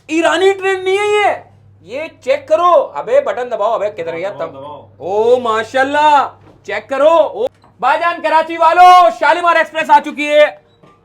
ईरानी train नहीं है ये चेक करो। अबे बटन दबाओ। अबे किधर गया तब? ओ माशाल्लाह, चेक करो। ओ भाईजान, कराची वालों, शालीमार एक्सप्रेस आ चुकी है।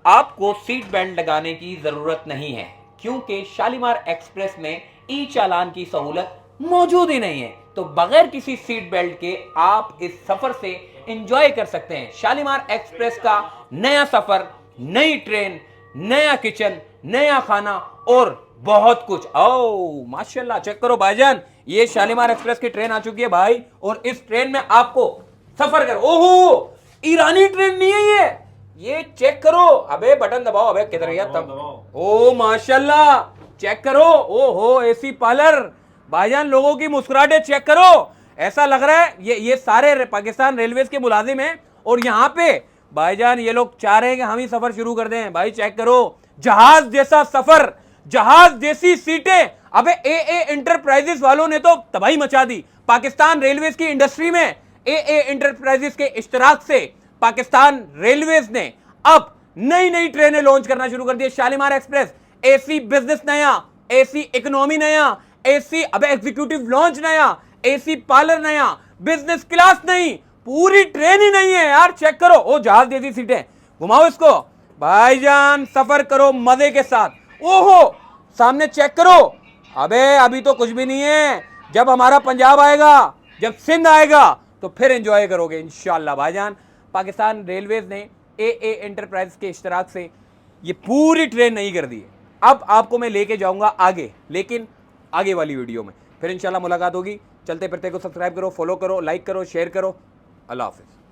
आपको सीट बेल्ट लगाने की जरूरत नहीं है, क्योंकि शालीमार एक्सप्रेस में ई चालान की सहूलत मौजूद ही नहीं है। तो बगैर किसी सीट बेल्ट के आप इस सफर से एंजॉय कर सकते हैं। शालीमार एक्सप्रेस का नया सफर, नई ट्रेन, नया किचन, नया खाना और बहुत कुछ। ओ माशाल्लाह, चेक करो भाईजान, ये शालीमार एक्सप्रेस की ट्रेन आ चुकी है भाई। और इस ट्रेन में आपको सफर कर, ओहो, ईरानी ट्रेन नहीं है ये चेक करो। अबे बटन दबाओ। अबे किधर गया तब? ओ माशाल्लाह, चेक करो। ओहो, एसी पार्लर। भाईजान, लोगों की मुस्कुराहटें चेक करो। ऐसा लग रहा है ये सारे पाकिस्तान रेलवेज के मुलाजिम हैं और यहां पे भाईजान ये लोग चाह रहे हैं कि हम ही सफर शुरू कर दें। भाई चेक करो, जहाज जैसा सफर, जहाज जैसी सीटें। अबे ए इंटरप्राइजेस वालों ने तो तबाही मचा दी पाकिस्तान रेलवेज की इंडस्ट्री में। ए इंटरप्राइजेस के इश्तराक से पाकिस्तान रेलवेज ने अब नई नई ट्रेनें लॉन्च करना शुरू कर दी। शालीमार एक्सप्रेस, एसी बिजनेस नया, एसी इकोनॉमी नया, एसी अबे एग्जीक्यूटिव लॉन्च नया, एसी पार्लर नया, बिजनेस क्लास नहीं, पूरी ट्रेन ही नहीं है यार। चेक करो, ओ जहाज जैसी सीटें। घुमाओ इसको भाईजान, सफर करो मजे के साथ। ओहो, सामने चेक करो। अबे अभी तो कुछ भी नहीं है, जब हमारा पंजाब आएगा, जब सिंध आएगा, तो फिर एंजॉय करोगे इंशाल्लाह। भाईजान, पाकिस्तान रेलवेज ने ए एंटरप्राइज के इश्तराक से ये पूरी ट्रेन नहीं कर दी है। अब आपको मैं लेके जाऊंगा आगे, लेकिन आगे वाली वीडियो में फिर इंशाल्लाह मुलाकात होगी। चलते फिरते को सब्सक्राइब करो, फॉलो करो, लाइक करो, शेयर करो। अल्लाह हाफिज़।